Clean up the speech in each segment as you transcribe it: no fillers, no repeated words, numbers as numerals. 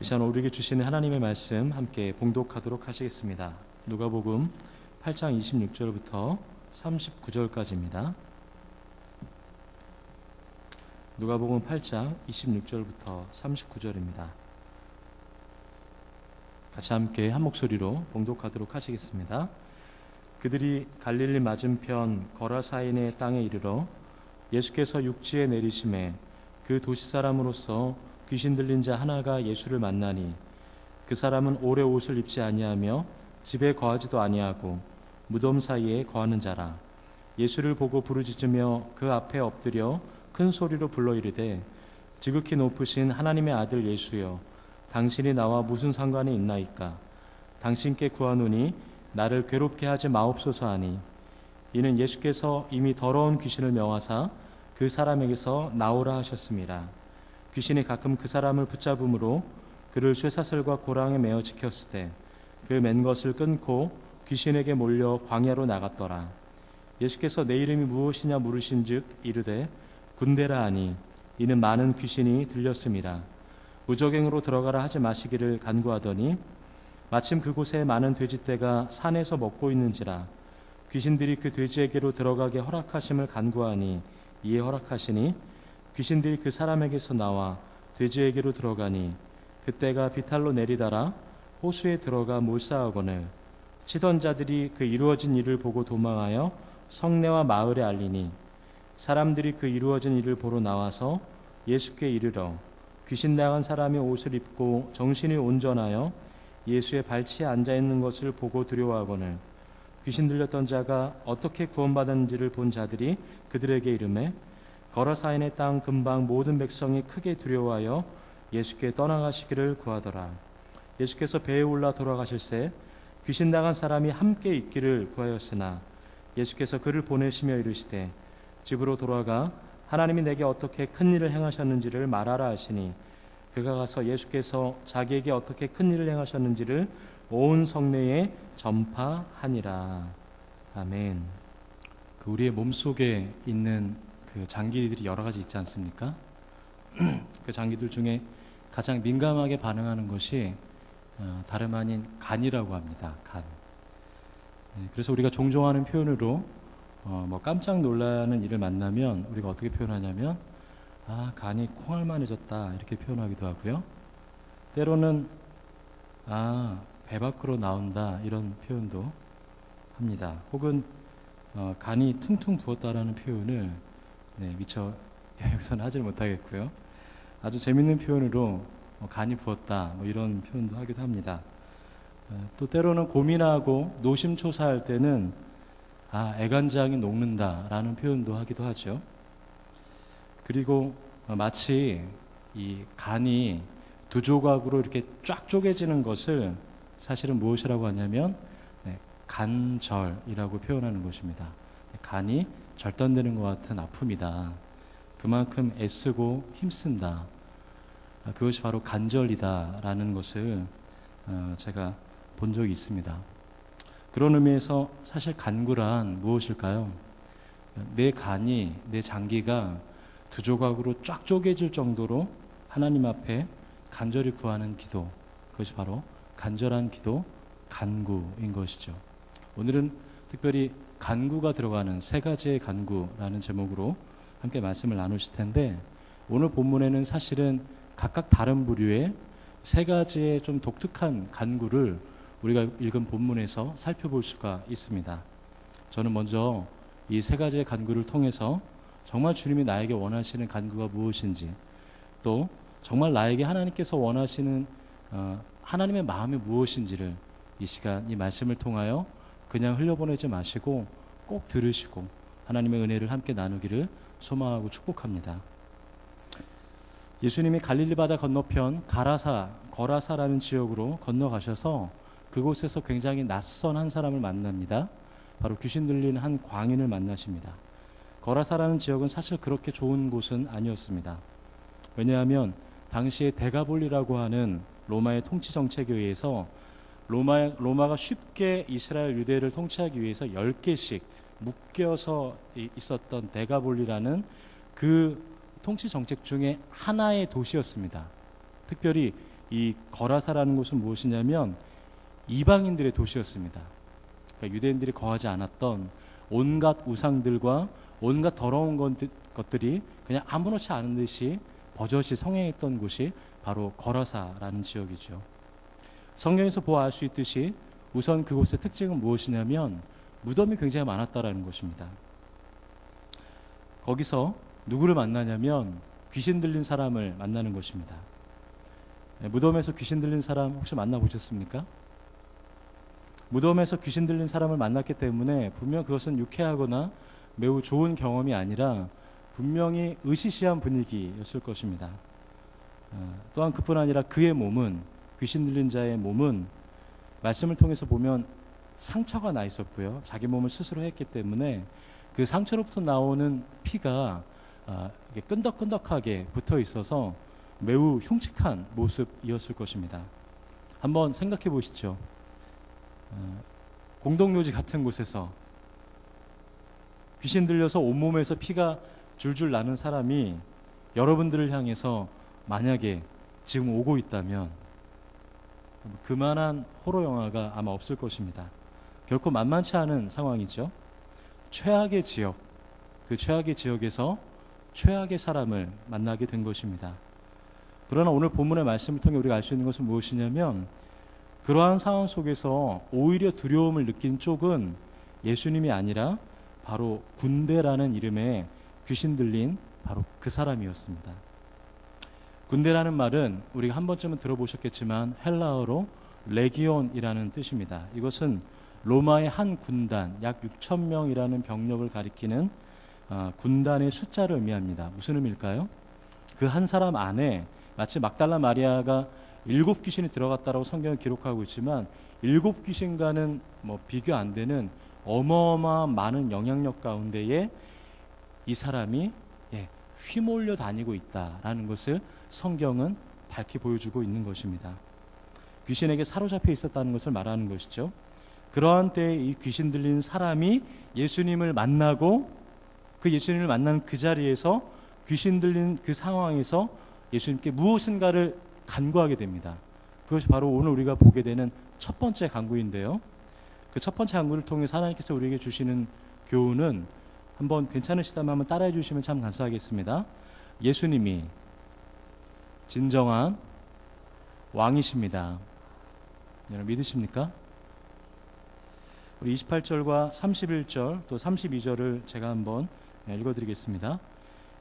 이 시간 우리에게 주시는 하나님의 말씀 함께 봉독하도록 하시겠습니다. 누가복음 8장 26절부터 39절까지입니다. 누가복음 8장 26절부터 39절입니다. 같이 함께 한 목소리로 봉독하도록 하시겠습니다. 그들이 갈릴리 맞은편 거라사인의 땅에 이르러 예수께서 육지에 내리심에 그 도시 사람으로서 귀신 들린 자 하나가 예수를 만나니 그 사람은 오래 옷을 입지 아니하며 집에 거하지도 아니하고 무덤 사이에 거하는 자라. 예수를 보고 부르짖으며 그 앞에 엎드려 큰 소리로 불러 이르되 지극히 높으신 하나님의 아들 예수여, 당신이 나와 무슨 상관이 있나이까? 당신께 구하노니 나를 괴롭게 하지 마옵소서 하니, 이는 예수께서 이미 더러운 귀신을 명하사 그 사람에게서 나오라 하셨습니다. 귀신이 가끔 그 사람을 붙잡음으로 그를 쇠사슬과 고랑에 매어 지켰을 때 그 맨 것을 끊고 귀신에게 몰려 광야로 나갔더라. 예수께서 내 이름이 무엇이냐 물으신즉 이르되 군대라 하니, 이는 많은 귀신이 들렸음이라. 무적행으로 들어가라 하지 마시기를 간구하더니 마침 그곳에 많은 돼지떼가 산에서 먹고 있는지라. 귀신들이 그 돼지에게로 들어가게 허락하심을 간구하니 이에 허락하시니 귀신들이 그 사람에게서 나와 돼지에게로 들어가니 그때가 비탈로 내리다라 호수에 들어가 몰사하거늘 치던 자들이 그 이루어진 일을 보고 도망하여 성내와 마을에 알리니, 사람들이 그 이루어진 일을 보러 나와서 예수께 이르러 귀신 나간 사람이 옷을 입고 정신이 온전하여 예수의 발치에 앉아 있는 것을 보고 두려워하거늘 귀신 들렸던 자가 어떻게 구원받았는지를 본 자들이 그들에게 이르매 거라사인의 땅 근방 모든 백성이 크게 두려워하여 예수께 떠나가시기를 구하더라. 예수께서 배에 올라 돌아가실새 귀신 나간 사람이 함께 있기를 구하였으나 예수께서 그를 보내시며 이르시되 집으로 돌아가 하나님이 내게 어떻게 큰 일을 행하셨는지를 말하라 하시니, 그가 가서 예수께서 자기에게 어떻게 큰 일을 행하셨는지를 온 성내에 전파하니라. 아멘. 우리의 몸속에 있는 그 장기들이 여러 가지 있지 않습니까? 그 장기들 중에 가장 민감하게 반응하는 것이 다름 아닌 간이라고 합니다. 간. 그래서 우리가 종종 하는 표현으로 깜짝 놀라는 일을 만나면 우리가 어떻게 표현하냐면 간이 콩알만해졌다 이렇게 표현하기도 하고요. 때로는 배 밖으로 나온다 이런 표현도 합니다. 혹은 간이 퉁퉁 부었다라는 표현을 미처 여기서는 하질 못하겠고요. 아주 재밌는 표현으로 간이 부었다 이런 표현도 하기도 합니다. 또 때로는 고민하고 노심초사할 때는 애간장이 녹는다라는 표현도 하기도 하죠. 그리고 마치 이 간이 두 조각으로 이렇게 쫙 쪼개지는 것을 사실은 무엇이라고 하냐면 간절이라고 표현하는 것입니다. 간이 절단되는 것 같은 아픔이다. 그만큼 애쓰고 힘쓴다. 그것이 바로 간절이다라는 것을 제가 본 적이 있습니다. 그런 의미에서 사실 간구란 무엇일까요? 내 간이, 내 장기가 두 조각으로 쫙 쪼개질 정도로 하나님 앞에 간절히 구하는 기도, 그것이 바로 간절한 기도, 간구인 것이죠. 오늘은 특별히 간구가 들어가는 세 가지의 간구라는 제목으로 함께 말씀을 나누실 텐데, 오늘 본문에는 사실은 각각 다른 부류의 세 가지의 좀 독특한 간구를 우리가 읽은 본문에서 살펴볼 수가 있습니다. 저는 먼저 이 세 가지의 간구를 통해서 정말 주님이 나에게 원하시는 간구가 무엇인지, 또 정말 나에게 하나님께서 원하시는 하나님의 마음이 무엇인지를 이 시간 이 말씀을 통하여 그냥 흘려보내지 마시고 꼭 들으시고 하나님의 은혜를 함께 나누기를 소망하고 축복합니다. 예수님이 갈릴리 바다 건너편 거라사라는 지역으로 건너가셔서 그곳에서 굉장히 낯선 한 사람을 만납니다. 바로 귀신 들린 한 광인을 만나십니다. 거라사라는 지역은 사실 그렇게 좋은 곳은 아니었습니다. 왜냐하면 당시에 데가볼리라고 하는 로마의 통치 정책에 의해서 로마가 쉽게 이스라엘 유대를 통치하기 위해서 10개씩 묶여서 있었던 데가볼리라는 그 통치 정책 중에 하나의 도시였습니다. 특별히 이 거라사라는 곳은 무엇이냐면 이방인들의 도시였습니다. 그러니까 유대인들이 거하지 않았던 온갖 우상들과 온갖 더러운 것들이 그냥 아무렇지 않은 듯이 버젓이 성행했던 곳이 바로 거라사라는 지역이죠. 성경에서 보아 알 수 있듯이 우선 그곳의 특징은 무엇이냐면 무덤이 굉장히 많았다라는 것입니다. 거기서 누구를 만나냐면 귀신 들린 사람을 만나는 것입니다. 무덤에서 귀신 들린 사람 혹시 만나보셨습니까? 무덤에서 귀신 들린 사람을 만났기 때문에 분명 그것은 유쾌하거나 매우 좋은 경험이 아니라 분명히 으시시한 분위기였을 것입니다. 또한 그뿐 아니라 그의 몸은, 귀신 들린 자의 몸은 말씀을 통해서 보면 상처가 나 있었고요. 자기 몸을 스스로 했기 때문에 그 상처로부터 나오는 피가 끈덕끈덕하게 붙어 있어서 매우 흉측한 모습이었을 것입니다. 한번 생각해 보시죠. 공동묘지 같은 곳에서 귀신 들려서 온몸에서 피가 줄줄 나는 사람이 여러분들을 향해서 만약에 지금 오고 있다면 그만한 호러 영화가 아마 없을 것입니다. 결코 만만치 않은 상황이죠. 최악의 지역, 그 최악의 지역에서 최악의 사람을 만나게 된 것입니다. 그러나 오늘 본문의 말씀을 통해 우리가 알 수 있는 것은 무엇이냐면 그러한 상황 속에서 오히려 두려움을 느낀 쪽은 예수님이 아니라 바로 군대라는 이름의 귀신 들린 바로 그 사람이었습니다. 군대라는 말은 우리가 한 번쯤은 들어보셨겠지만 헬라어로 레기온이라는 뜻입니다. 이것은 로마의 한 군단, 약 6천 명이라는 병력을 가리키는 군단의 숫자를 의미합니다. 무슨 의미일까요? 그 한 사람 안에 마치 막달라 마리아가 7 귀신이 들어갔다라고 성경을 기록하고 있지만 7 귀신과는 비교 안 되는 어마어마한 많은 영향력 가운데에 이 사람이 휘몰려 다니고 있다라는 것을 성경은 밝히 보여주고 있는 것입니다. 귀신에게 사로잡혀 있었다는 것을 말하는 것이죠. 그러한 때에 이 귀신 들린 사람이 예수님을 만나고 그 예수님을 만난 그 자리에서 귀신 들린 그 상황에서 예수님께 무엇인가를 간구하게 됩니다. 그것이 바로 오늘 우리가 보게 되는 첫 번째 간구인데요. 그 첫 번째 간구를 통해서 하나님께서 우리에게 주시는 교훈은 한번 괜찮으시다면 한번 따라해 주시면 참 감사하겠습니다. 예수님이 진정한 왕이십니다. 여러분 믿으십니까? 우리 28절과 31절 또 32절을 제가 한번 읽어드리겠습니다.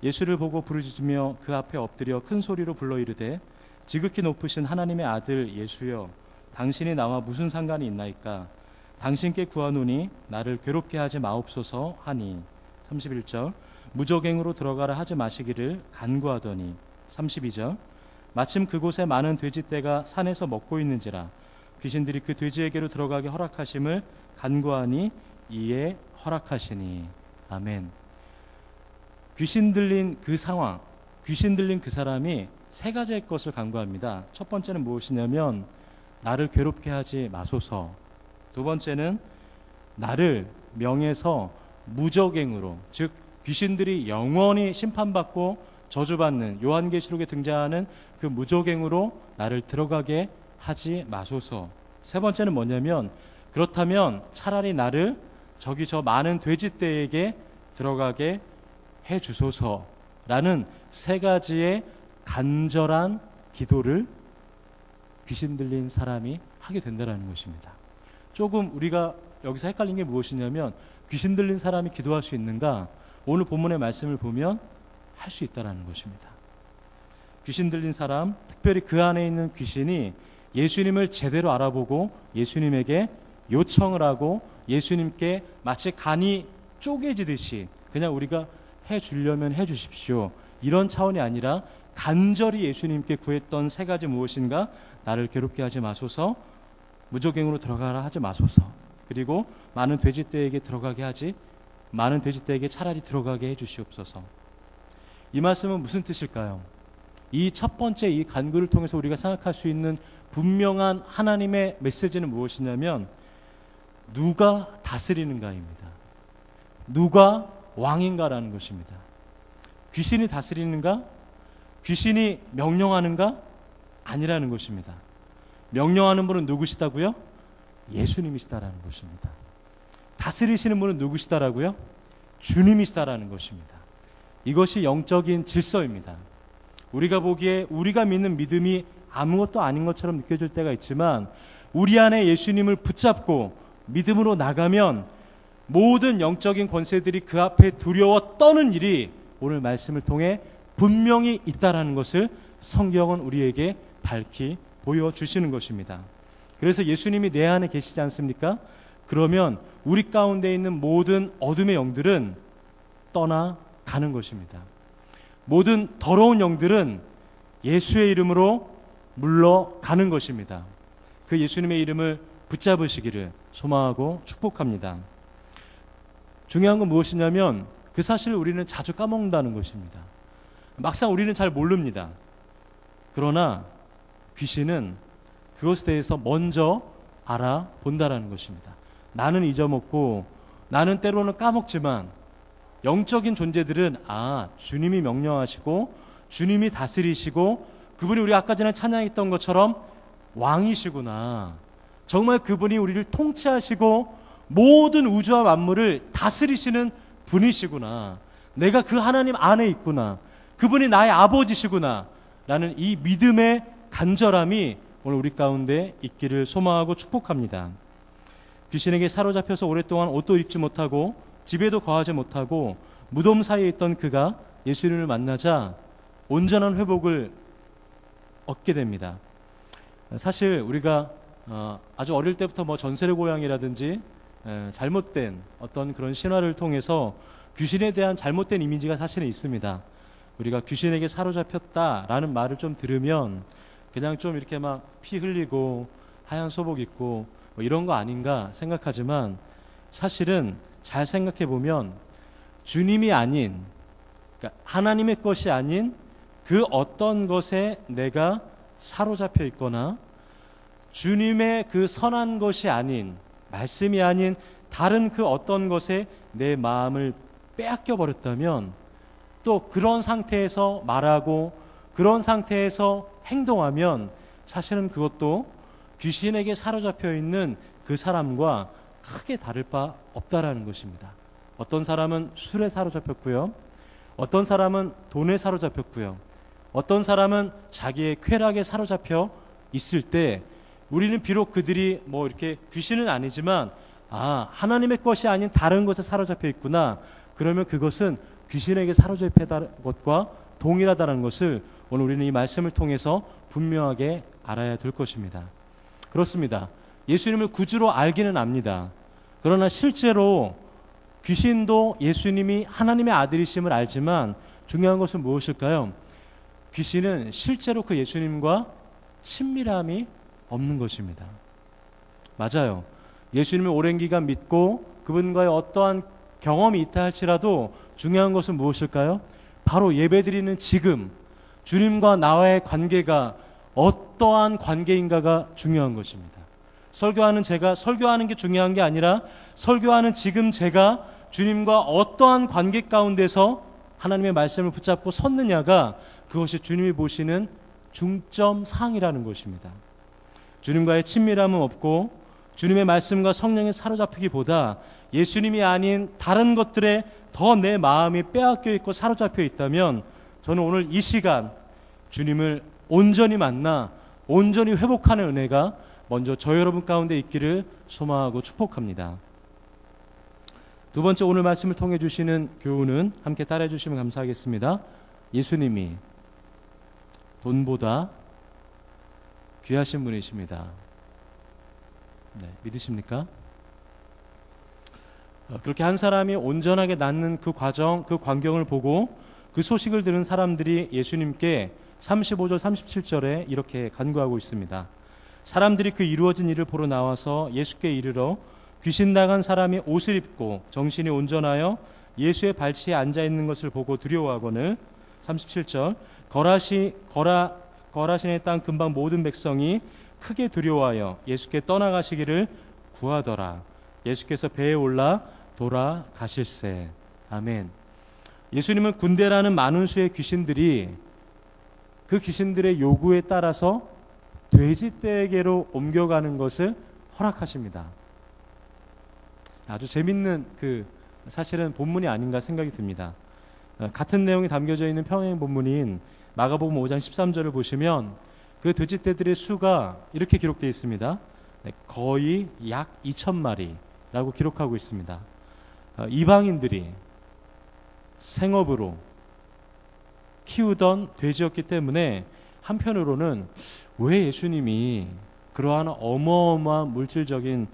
예수를 보고 부르짖으며 그 앞에 엎드려 큰 소리로 불러 이르되 지극히 높으신 하나님의 아들 예수여 당신이 나와 무슨 상관이 있나이까 당신께 구하노니 나를 괴롭게 하지 마옵소서 하니 31절 무저갱으로 들어가라 하지 마시기를 간구하더니 32절 마침 그곳에 많은 돼지떼가 산에서 먹고 있는지라 귀신들이 그 돼지에게로 들어가게 허락하심을 간구하니 이에 허락하시니 아멘. 귀신 들린 그 상황, 귀신 들린 그 사람이 세 가지의 것을 간구합니다. 첫 번째는 무엇이냐면 나를 괴롭게 하지 마소서. 두 번째는 나를 명에서 무저갱으로, 즉 귀신들이 영원히 심판받고 저주받는 요한계시록에 등장하는 그 무저갱으로 나를 들어가게 하지 마소서. 세 번째는 뭐냐면 그렇다면 차라리 나를 저기 저 많은 돼지떼에게 들어가게 해 주소서라는 세 가지의 간절한 기도를 귀신 들린 사람이 하게 된다는 것입니다. 조금 우리가 여기서 헷갈린 게 무엇이냐면 귀신 들린 사람이 기도할 수 있는가? 오늘 본문의 말씀을 보면 할 수 있다는 것입니다. 귀신 들린 사람, 특별히 그 안에 있는 귀신이 예수님을 제대로 알아보고 예수님에게 요청을 하고 예수님께 마치 간이 쪼개지듯이 그냥 우리가 해주려면 해주십시오. 이런 차원이 아니라 간절히 예수님께 구했던 세 가지 무엇인가? 나를 괴롭게 하지 마소서, 무저갱으로 들어가라 하지 마소서, 그리고 많은 돼지떼에게 차라리 들어가게 해주시옵소서. 이 말씀은 무슨 뜻일까요? 이 첫 번째 이 간구를 통해서 우리가 생각할 수 있는 분명한 하나님의 메시지는 무엇이냐면 누가 다스리는가입니다. 누가 왕인가라는 것입니다. 귀신이 다스리는가? 귀신이 명령하는가? 아니라는 것입니다. 명령하는 분은 누구시다고요? 예수님이시다라는 것입니다. 다스리시는 분은 누구시다라고요? 주님이시다라는 것입니다. 이것이 영적인 질서입니다. 우리가 보기에 우리가 믿는 믿음이 아무것도 아닌 것처럼 느껴질 때가 있지만 우리 안에 예수님을 붙잡고 믿음으로 나가면 모든 영적인 권세들이 그 앞에 두려워 떠는 일이 오늘 말씀을 통해 분명히 있다라는 것을 성경은 우리에게 밝히 보여주시는 것입니다. 그래서 예수님이 내 안에 계시지 않습니까? 그러면 우리 가운데 있는 모든 어둠의 영들은 떠나가는 것입니다. 모든 더러운 영들은 예수의 이름으로 물러가는 것입니다. 그 예수님의 이름을 붙잡으시기를 소망하고 축복합니다. 중요한 건 무엇이냐면 그 사실을 우리는 자주 까먹는다는 것입니다. 막상 우리는 잘 모릅니다. 그러나 귀신은 그것에 대해서 먼저 알아본다라는 것입니다. 나는 잊어먹고 나는 때로는 까먹지만 영적인 존재들은 주님이 명령하시고 주님이 다스리시고 그분이 우리 아까 전에 찬양했던 것처럼 왕이시구나. 정말 그분이 우리를 통치하시고 모든 우주와 만물을 다스리시는 분이시구나. 내가 그 하나님 안에 있구나. 그분이 나의 아버지시구나. 라는 이 믿음의 간절함이 오늘 우리 가운데 있기를 소망하고 축복합니다. 귀신에게 사로잡혀서 오랫동안 옷도 입지 못하고 집에도 거하지 못하고 무덤 사이에 있던 그가 예수님을 만나자 온전한 회복을 얻게 됩니다. 사실 우리가 아주 어릴 때부터 전설의 고향이라든지 잘못된 어떤 그런 신화를 통해서 귀신에 대한 잘못된 이미지가 사실은 있습니다. 우리가 귀신에게 사로잡혔다라는 말을 좀 들으면 그냥 좀 이렇게 막 피 흘리고 하얀 소복 입고 이런 거 아닌가 생각하지만 사실은 잘 생각해 보면 주님이 아닌, 그러니까 하나님의 것이 아닌 그 어떤 것에 내가 사로잡혀 있거나 주님의 그 선한 것이 아닌, 말씀이 아닌 다른 그 어떤 것에 내 마음을 빼앗겨 버렸다면 또 그런 상태에서 말하고 그런 상태에서 행동하면 사실은 그것도 귀신에게 사로잡혀 있는 그 사람과 크게 다를 바 없다라는 것입니다. 어떤 사람은 술에 사로잡혔고요. 어떤 사람은 돈에 사로잡혔고요. 어떤 사람은 자기의 쾌락에 사로잡혀 있을 때 우리는 비록 그들이 이렇게 귀신은 아니지만 하나님의 것이 아닌 다른 것에 사로잡혀 있구나. 그러면 그것은 귀신에게 사로잡혀 있다는 것과 동일하다는 것을 오늘 우리는 이 말씀을 통해서 분명하게 알아야 될 것입니다. 그렇습니다. 예수님을 구주로 알기는 압니다. 그러나 실제로 귀신도 예수님이 하나님의 아들이심을 알지만 중요한 것은 무엇일까요? 귀신은 실제로 그 예수님과 친밀함이 없는 것입니다. 맞아요. 예수님을 오랜 기간 믿고 그분과의 어떠한 경험이 있다 할지라도 중요한 것은 무엇일까요? 바로 예배드리는 지금 주님과 나와의 관계가 어떠한 관계인가가 중요한 것입니다. 설교하는 제가 설교하는 게 중요한 게 아니라 설교하는 지금 제가 주님과 어떠한 관계 가운데서 하나님의 말씀을 붙잡고 섰느냐가 그것이 주님이 보시는 중점 사항이라는 것입니다. 주님과의 친밀함은 없고 주님의 말씀과 성령에 사로잡히기보다 예수님이 아닌 다른 것들에 더 내 마음이 빼앗겨 있고 사로잡혀 있다면 저는 오늘 이 시간 주님을 온전히 만나 온전히 회복하는 은혜가 먼저 저 여러분 가운데 있기를 소망하고 축복합니다. 두 번째 오늘 말씀을 통해 주시는 교훈은 함께 따라해 주시면 감사하겠습니다. 예수님이 돈보다 귀하신 분이십니다. 믿으십니까? 그렇게 한 사람이 온전하게 낫는 그 과정, 그 광경을 보고 그 소식을 들은 사람들이 예수님께 35절 37절에 이렇게 간구하고 있습니다. 사람들이 그 이루어진 일을 보러 나와서 예수께 이르러 귀신 나간 사람이 옷을 입고 정신이 온전하여 예수의 발치에 앉아 있는 것을 보고 두려워하거늘 37절 거라신의 땅 근방 모든 백성이 크게 두려워하여 예수께 떠나가시기를 구하더라. 예수께서 배에 올라 돌아가실세. 아멘. 예수님은 군대라는 많은 수의 귀신들이 그 귀신들의 요구에 따라서 돼지떼에게로 옮겨가는 것을 허락하십니다. 아주 재밌는 사실은 본문이 아닌가 생각이 듭니다. 같은 내용이 담겨져 있는 평행 본문인 마가복음 5장 13절을 보시면 그 돼지떼들의 수가 이렇게 기록되어 있습니다. 거의 약 2,000마리라고 기록하고 있습니다. 이방인들이 생업으로 키우던 돼지였기 때문에 한편으로는 왜 예수님이 그러한 어마어마한 물질적인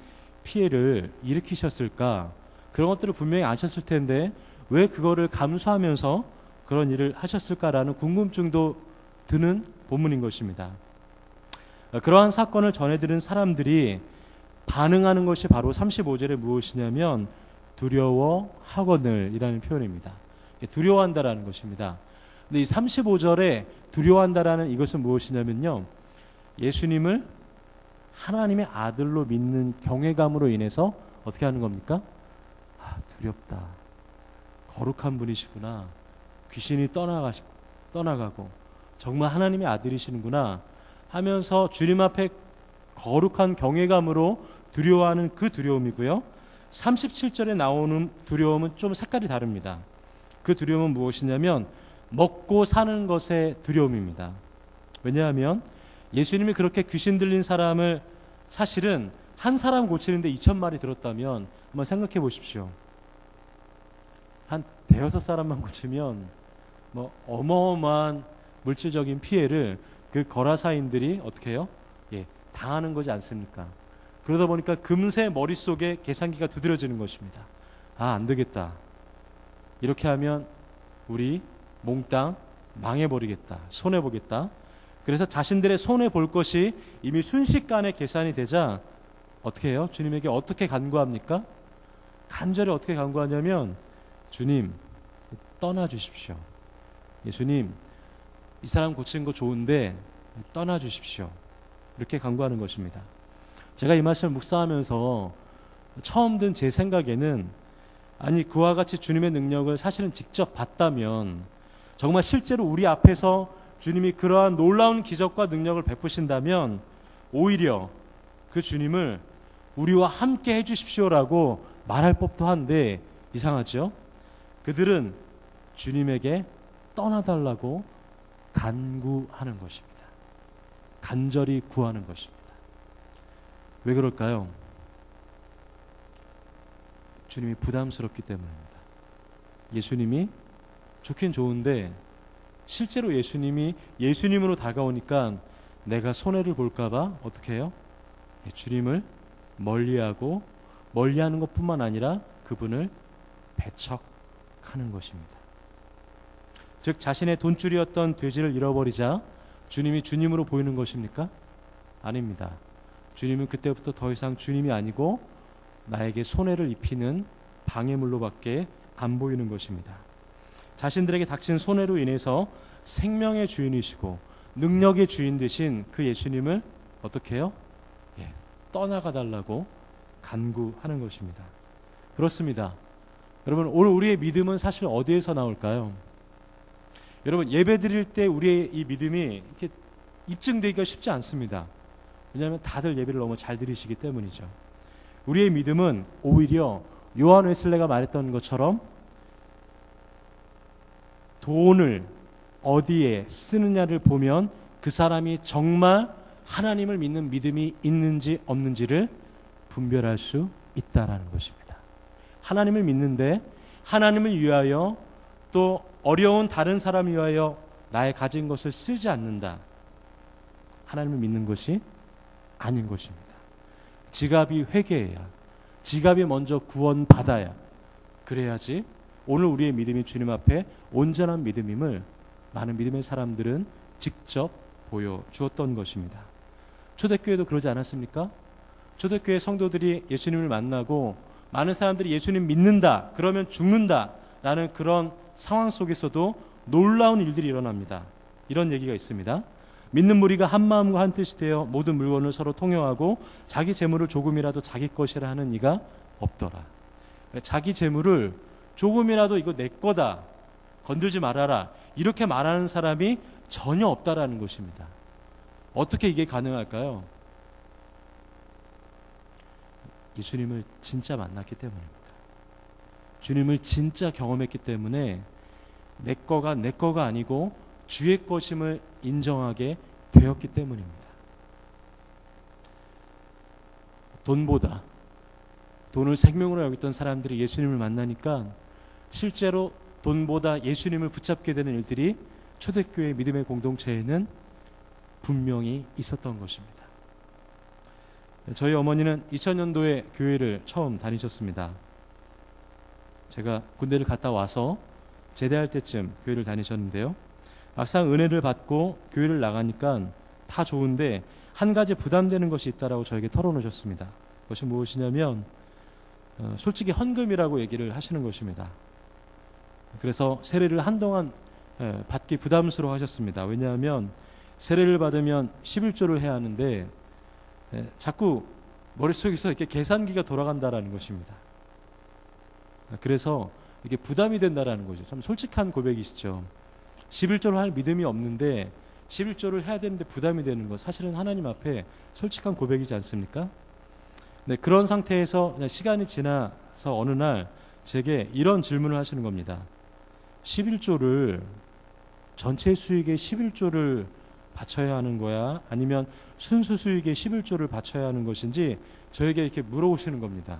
피해를 일으키셨을까? 그런 것들을 분명히 아셨을 텐데 왜 그거를 감수하면서 그런 일을 하셨을까라는 궁금증도 드는 본문인 것입니다. 그러한 사건을 전해들은 사람들이 반응하는 것이 바로 35절에 무엇이냐면 두려워하거늘 이라는 표현입니다. 두려워한다라는 것입니다. 근데 이 35절에 두려워한다라는 이것은 무엇이냐면요, 예수님을 하나님의 아들로 믿는 경외감으로 인해서 어떻게 하는 겁니까? 두렵다, 거룩한 분이시구나, 귀신이 떠나가고 정말 하나님의 아들이시는구나 하면서 주님 앞에 거룩한 경외감으로 두려워하는 그 두려움이고요. 37절에 나오는 두려움은 좀 색깔이 다릅니다. 그 두려움은 무엇이냐면 먹고 사는 것의 두려움입니다. 왜냐하면 예수님이 그렇게 귀신 들린 사람을 사실은 한 사람 고치는데 2,000마리 들었다면 한번 생각해 보십시오. 한 대여섯 사람만 고치면 뭐 어마어마한 물질적인 피해를 그 거라사인들이 어떻게 해요? 당하는 거지 않습니까? 그러다 보니까 금세 머릿속에 계산기가 두드려지는 것입니다. 안 되겠다. 이렇게 하면 우리 몽땅 망해버리겠다. 손해보겠다. 그래서 자신들의 손해볼 것이 이미 순식간에 계산이 되자 어떻게 해요? 주님에게 어떻게 간구합니까? 간절히 어떻게 간구하냐면 주님, 떠나주십시오. 예수님, 이 사람 고치는 거 좋은데 떠나주십시오. 이렇게 간구하는 것입니다. 제가 이 말씀을 묵상하면서 처음 든 제 생각에는 그와 같이 주님의 능력을 사실은 직접 봤다면 정말 실제로 우리 앞에서 주님이 그러한 놀라운 기적과 능력을 베푸신다면 오히려 그 주님을 우리와 함께 해주십시오라고 말할 법도 한데 이상하죠? 그들은 주님에게 떠나달라고 간구하는 것입니다. 간절히 구하는 것입니다. 왜 그럴까요? 주님이 부담스럽기 때문입니다. 예수님이 좋긴 좋은데 실제로 예수님이 예수님으로 다가오니까 내가 손해를 볼까봐 어떻게 해요? 주님을 멀리하고 멀리하는 것뿐만 아니라 그분을 배척하는 것입니다. 즉 자신의 돈줄이었던 돼지를 잃어버리자 주님이 주님으로 보이는 것입니까? 아닙니다. 주님은 그때부터 더 이상 주님이 아니고 나에게 손해를 입히는 방해물로밖에 안 보이는 것입니다. 자신들에게 닥친 손해로 인해서 생명의 주인이시고 능력의 주인 되신 그 예수님을 어떻게 해요? 떠나가 달라고 간구하는 것입니다. 그렇습니다. 여러분, 오늘 우리의 믿음은 사실 어디에서 나올까요? 여러분, 예배 드릴 때 우리의 이 믿음이 이렇게 입증되기가 쉽지 않습니다. 왜냐하면 다들 예배를 너무 잘 드리시기 때문이죠. 우리의 믿음은 오히려 요한 웨슬레가 말했던 것처럼 돈을 어디에 쓰느냐를 보면 그 사람이 정말 하나님을 믿는 믿음이 있는지 없는지를 분별할 수 있다라는 것입니다. 하나님을 믿는데 하나님을 위하여 또 어려운 다른 사람을 위하여 나의 가진 것을 쓰지 않는다. 하나님을 믿는 것이 아닌 것입니다. 지갑이 회개해야, 지갑이 먼저 구원받아야, 그래야지 오늘 우리의 믿음이 주님 앞에 온전한 믿음임을 많은 믿음의 사람들은 직접 보여주었던 것입니다. 초대교회도 그러지 않았습니까? 초대교회 성도들이 예수님을 만나고 많은 사람들이 예수님 믿는다, 그러면 죽는다 라는 그런 상황 속에서도 놀라운 일들이 일어납니다. 이런 얘기가 있습니다. 믿는 무리가 한 마음과 한 뜻이 되어 모든 물건을 서로 통용하고 자기 재물을 조금이라도 자기 것이라 하는 이가 없더라. 자기 재물을 조금이라도 이거 내 거다, 건들지 말아라, 이렇게 말하는 사람이 전혀 없다라는 것입니다. 어떻게 이게 가능할까요? 예수님을 진짜 만났기 때문입니다. 주님을 진짜 경험했기 때문에 내 거가 아니고 주의 것임을 인정하게 되었기 때문입니다. 돈보다, 돈을 생명으로 여겼던 사람들이 예수님을 만나니까 실제로 돈보다 예수님을 붙잡게 되는 일들이 초대교회 믿음의 공동체에는 분명히 있었던 것입니다. 저희 어머니는 2000년도에 교회를 처음 다니셨습니다. 제가 군대를 갔다 와서 제대할 때쯤 교회를 다니셨는데요. 막상 은혜를 받고 교회를 나가니까 다 좋은데 한 가지 부담되는 것이 있다라고 저에게 털어놓으셨습니다. 그것이 무엇이냐면 솔직히 헌금이라고 얘기를 하시는 것입니다. 그래서 세례를 한동안 받기 부담스러워 하셨습니다. 왜냐하면 세례를 받으면 11조를 해야 하는데 자꾸 머릿속에서 이렇게 계산기가 돌아간다라는 것입니다. 그래서 이게 부담이 된다라는 거죠. 참 솔직한 고백이시죠. 11조를 할 믿음이 없는데 11조를 해야 되는데 부담이 되는 것, 사실은 하나님 앞에 솔직한 고백이지 않습니까? 네, 그런 상태에서 시간이 지나서 어느 날 제게 이런 질문을 하시는 겁니다. 11조를 전체 수익의 11조를 바쳐야 하는 거야? 아니면 순수 수익의 11조를 바쳐야 하는 것인지 저에게 이렇게 물어보시는 겁니다.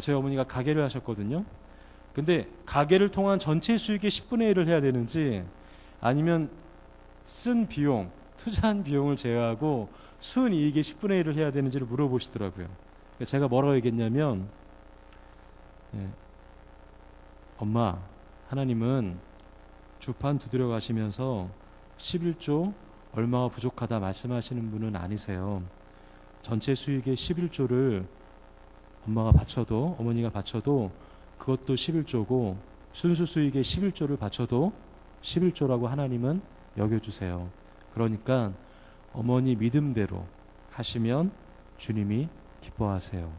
저희 어머니가 가게를 하셨거든요. 근데 가게를 통한 전체 수익의 10분의 1을 해야 되는지 아니면 쓴 비용, 투자한 비용을 제외하고 순이익의 10분의 1을 해야 되는지를 물어보시더라고요. 제가 뭐라고 얘기했냐면 엄마, 하나님은 주판 두드려 가시면서 11조 얼마가 부족하다 말씀하시는 분은 아니세요. 전체 수익의 11조를 엄마가 바쳐도, 어머니가 바쳐도 그것도 11조고 순수 수익의 11조를 바쳐도 11조라고 하나님은 여겨주세요. 그러니까 어머니 믿음대로 하시면 주님이 기뻐하세요.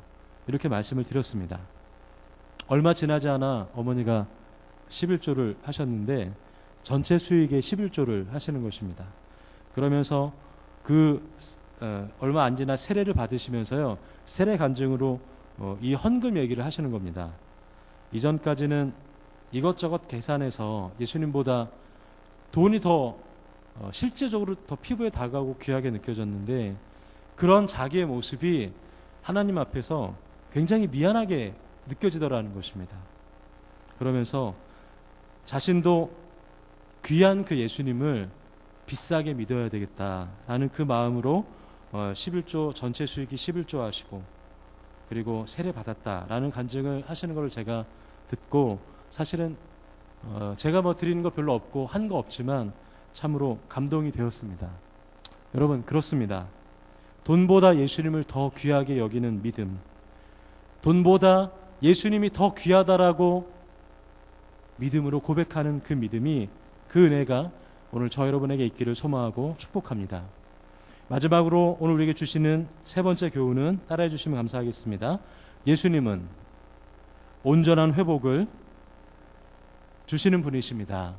이렇게 말씀을 드렸습니다. 얼마 지나지 않아 어머니가 11조를 하셨는데 전체 수익의 11조를 하시는 것입니다. 그러면서 얼마 안 지나 세례를 받으시면서요, 세례 간증으로 이 헌금 얘기를 하시는 겁니다. 이전까지는 이것저것 계산해서 예수님보다 돈이 더 실제적으로 더 피부에 다가오고 귀하게 느껴졌는데 그런 자기의 모습이 하나님 앞에서 굉장히 미안하게 느껴지더라는 것입니다. 그러면서 자신도 귀한 그 예수님을 비싸게 믿어야 되겠다라는 그 마음으로 11조 전체 수익이 11조 하시고 그리고 세례 받았다라는 간증을 하시는 걸 제가 듣고 사실은 제가 뭐 드리는 거 별로 없고 한 거 없지만 참으로 감동이 되었습니다. 여러분, 그렇습니다. 돈보다 예수님을 더 귀하게 여기는 믿음, 돈보다 예수님이 더 귀하다라고 믿음으로 고백하는 그 믿음이, 그 은혜가 오늘 저 여러분에게 있기를 소망하고 축복합니다. 마지막으로 오늘 우리에게 주시는 세 번째 교훈은 따라해 주시면 감사하겠습니다. 예수님은 온전한 회복을 주시는 분이십니다.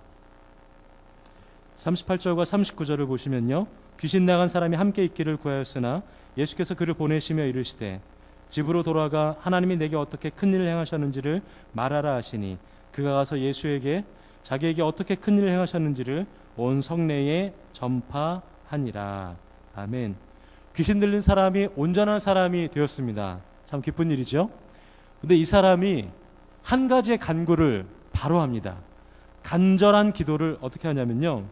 38절과 39절을 보시면요, 귀신 나간 사람이 함께 있기를 구하였으나 예수께서 그를 보내시며 이르시되 집으로 돌아가 하나님이 내게 어떻게 큰 일을 행하셨는지를 말하라 하시니 그가 가서 예수에게 자기에게 어떻게 큰 일을 행하셨는지를 온 성내에 전파하니라. 아멘. 귀신 들린 사람이 온전한 사람이 되었습니다. 참 기쁜 일이죠. 근데 이 사람이 한 가지의 간구를 바로 합니다. 간절한 기도를 어떻게 하냐면요,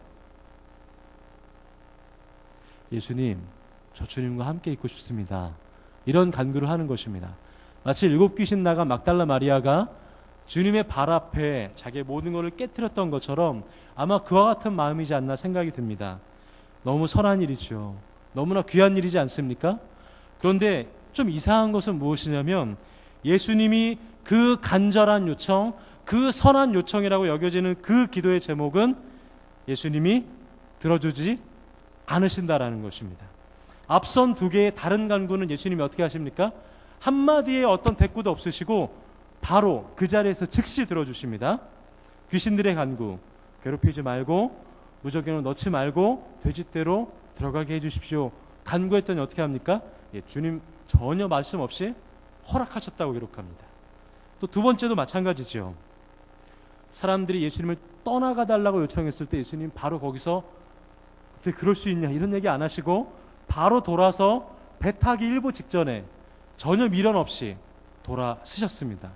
예수님, 저 주님과 함께 있고 싶습니다. 이런 간구를 하는 것입니다. 마치 7 귀신 나간 막달라 마리아가 주님의 발 앞에 자기의 모든 것을 깨뜨렸던 것처럼 아마 그와 같은 마음이지 않나 생각이 듭니다. 너무 선한 일이죠. 너무나 귀한 일이지 않습니까? 그런데 좀 이상한 것은 무엇이냐면 예수님이 그 간절한 요청, 그 선한 요청이라고 여겨지는 그 기도의 제목은 예수님이 들어주지 않으신다라는 것입니다. 앞선 두 개의 다른 간구는 예수님이 어떻게 하십니까? 한마디의 어떤 대꾸도 없으시고 바로 그 자리에서 즉시 들어주십니다. 귀신들의 간구, 괴롭히지 말고 무적기는 넣지 말고 돼지떼로 들어가게 해주십시오. 간구했더니 어떻게 합니까? 주님 전혀 말씀 없이 허락하셨다고 기록합니다. 또 두 번째도 마찬가지죠. 사람들이 예수님을 떠나가 달라고 요청했을 때 예수님 바로 거기서 그때 그럴 수 있냐 이런 얘기 안 하시고 바로 돌아서 배 타기 일보 직전에 전혀 미련 없이 돌아서셨습니다.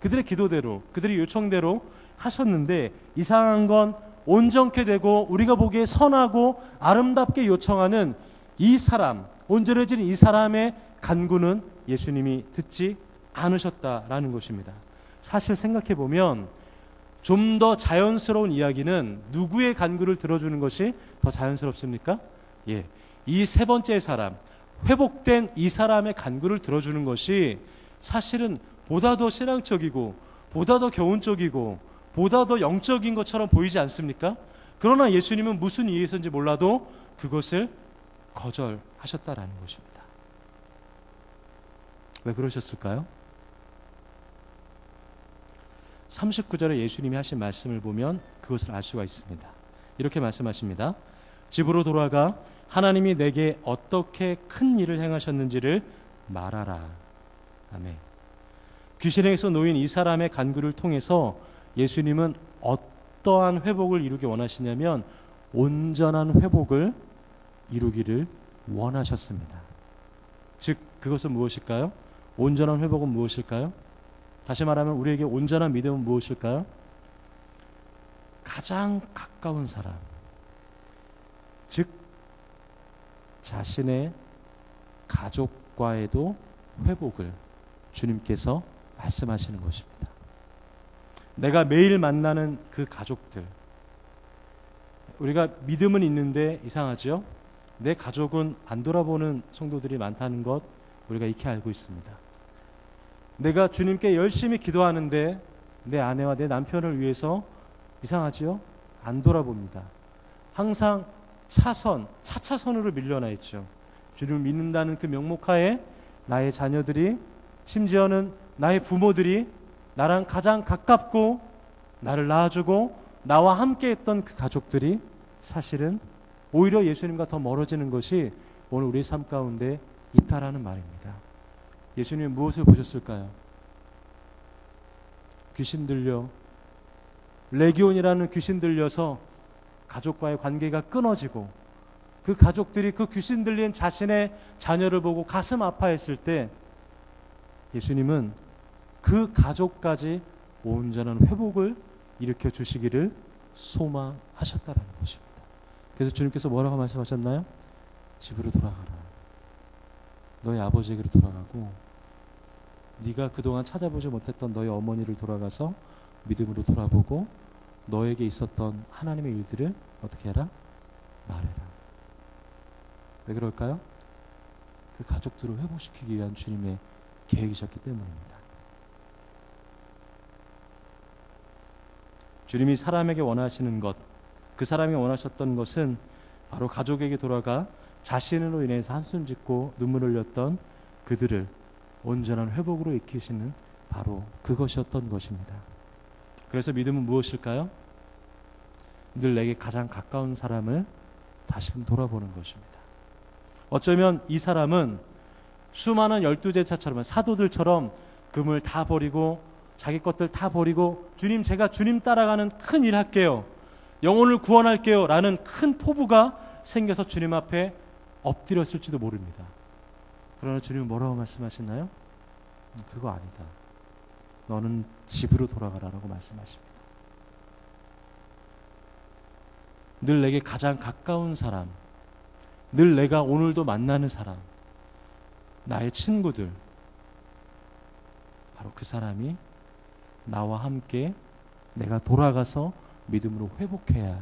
그들의 기도대로 그들의 요청대로 하셨는데 이상한 건 온전케 되고 우리가 보기에 선하고 아름답게 요청하는 이 사람, 온전해진 이 사람의 간구는 예수님이 듣지 않으셨다라는 것입니다. 사실 생각해 보면 좀 더 자연스러운 이야기는 누구의 간구를 들어주는 것이 더 자연스럽습니까? 이 세 번째 사람, 회복된 이 사람의 간구를 들어주는 것이 사실은 보다 더 신앙적이고 보다 더 교훈적이고 보다 더 영적인 것처럼 보이지 않습니까? 그러나 예수님은 무슨 이유에서인지 몰라도 그것을 거절하셨다라는 것입니다. 왜 그러셨을까요? 39절에 예수님이 하신 말씀을 보면 그것을 알 수가 있습니다. 이렇게 말씀하십니다. 집으로 돌아가 하나님이 내게 어떻게 큰 일을 행하셨는지를 말하라. 아멘. 귀신에게서 놓인 이 사람의 간구를 통해서 예수님은 어떠한 회복을 이루기 원하시냐면 온전한 회복을 이루기를 원하셨습니다. 즉 그것은 무엇일까요? 온전한 회복은 무엇일까요? 다시 말하면 우리에게 온전한 믿음은 무엇일까요? 가장 가까운 사람, 즉 자신의 가족과의도 회복을 주님께서 말씀하시는 것입니다. 내가 매일 만나는 그 가족들, 우리가 믿음은 있는데 이상하죠? 내 가족은 안 돌아보는 성도들이 많다는 것 우리가 익히 알고 있습니다. 내가 주님께 열심히 기도하는데 내 아내와 내 남편을 위해서 이상하지요? 안 돌아봅니다. 항상 차차선으로 밀려나 있죠. 주님을 믿는다는 그 명목하에 나의 자녀들이, 심지어는 나의 부모들이 나랑 가장 가깝고 나를 낳아주고 나와 함께 했던 그 가족들이 사실은 오히려 예수님과 더 멀어지는 것이 오늘 우리의 삶 가운데 있다라는 말입니다. 예수님이 무엇을 보셨을까요? 귀신 들려, 레기온이라는 귀신 들려서 가족과의 관계가 끊어지고 그 가족들이 그 귀신 들린 자신의 자녀를 보고 가슴 아파했을 때 예수님은 그 가족까지 온전한 회복을 일으켜 주시기를 소망하셨다라는 것입니다. 그래서 주님께서 뭐라고 말씀하셨나요? 집으로 돌아가라. 너희 아버지에게로 돌아가고 네가 그동안 찾아보지 못했던 너희 어머니를 돌아가서 믿음으로 돌아보고 너에게 있었던 하나님의 일들을 어떻게 해라? 말해라. 왜 그럴까요? 그 가족들을 회복시키기 위한 주님의 계획이셨기 때문입니다. 주님이 사람에게 원하시는 것, 그 사람이 원하셨던 것은 바로 가족에게 돌아가 자신으로 인해서 한숨 짓고 눈물을 흘렸던 그들을 온전한 회복으로 이끄시는 바로 그것이었던 것입니다. 그래서 믿음은 무엇일까요? 늘 내게 가장 가까운 사람을 다시금 돌아보는 것입니다. 어쩌면 이 사람은 수많은 12제자처럼 사도들처럼 금을 다 버리고 자기 것들 다 버리고 주님, 제가 주님 따라가는 큰 일 할게요, 영혼을 구원할게요 라는 큰 포부가 생겨서 주님 앞에 엎드렸을지도 모릅니다. 그러나 주님은 뭐라고 말씀하시나요? 그거 아니다. 너는 집으로 돌아가라라고 말씀하십니다. 늘 내게 가장 가까운 사람, 늘 내가 오늘도 만나는 사람, 나의 친구들, 바로 그 사람이 나와 함께 내가 돌아가서 믿음으로 회복해야 할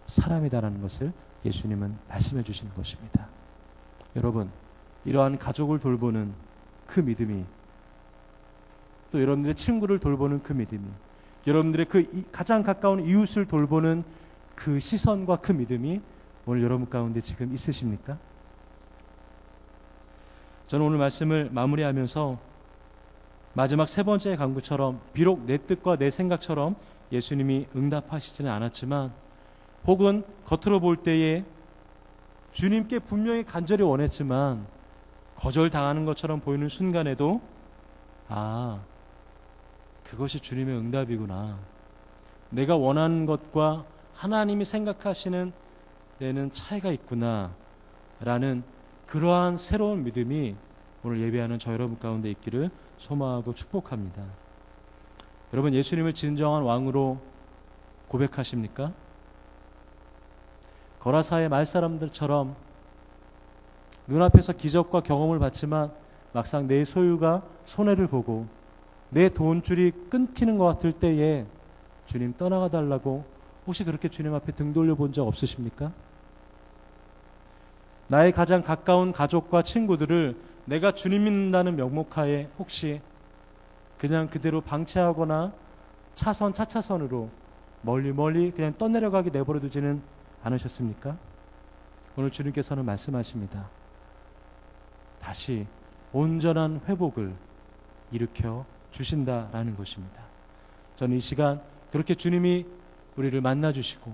사람이다라는 것을 예수님은 말씀해 주시는 것입니다. 여러분, 이러한 가족을 돌보는 그 믿음이, 또 여러분들의 친구를 돌보는 그 믿음이, 여러분들의 그 가장 가까운 이웃을 돌보는 그 시선과 그 믿음이 오늘 여러분 가운데 지금 있으십니까? 저는 오늘 말씀을 마무리하면서 마지막 세 번째 간구처럼 비록 내 뜻과 내 생각처럼 예수님이 응답하시지는 않았지만 혹은 겉으로 볼 때에 주님께 분명히 간절히 원했지만 거절당하는 것처럼 보이는 순간에도 그것이 주님의 응답이구나. 내가 원하는 것과 하나님이 생각하시는 데는 차이가 있구나 라는 그러한 새로운 믿음이 오늘 예배하는 저 여러분 가운데 있기를 소망하고 축복합니다. 여러분, 예수님을 진정한 왕으로 고백하십니까? 거라사의 말사람들처럼 눈앞에서 기적과 경험을 받지만 막상 내 소유가 손해를 보고 내 돈줄이 끊기는 것 같을 때에 주님 떠나가 달라고 혹시 그렇게 주님 앞에 등 돌려본 적 없으십니까? 나의 가장 가까운 가족과 친구들을 내가 주님 믿는다는 명목하에 혹시 그냥 그대로 방치하거나 차차선으로 멀리 그냥 떠내려가게 내버려 두지는 않으셨습니까? 오늘 주님께서는 말씀하십니다. 다시 온전한 회복을 일으켜 주신다라는 것입니다. 저는 이 시간 그렇게 주님이 우리를 만나주시고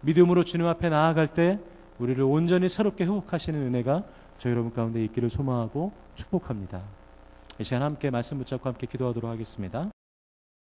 믿음으로 주님 앞에 나아갈 때 우리를 온전히 새롭게 회복하시는 은혜가 저 여러분 가운데 있기를 소망하고 축복합니다. 이 시간 함께 말씀 붙잡고 함께 기도하도록 하겠습니다.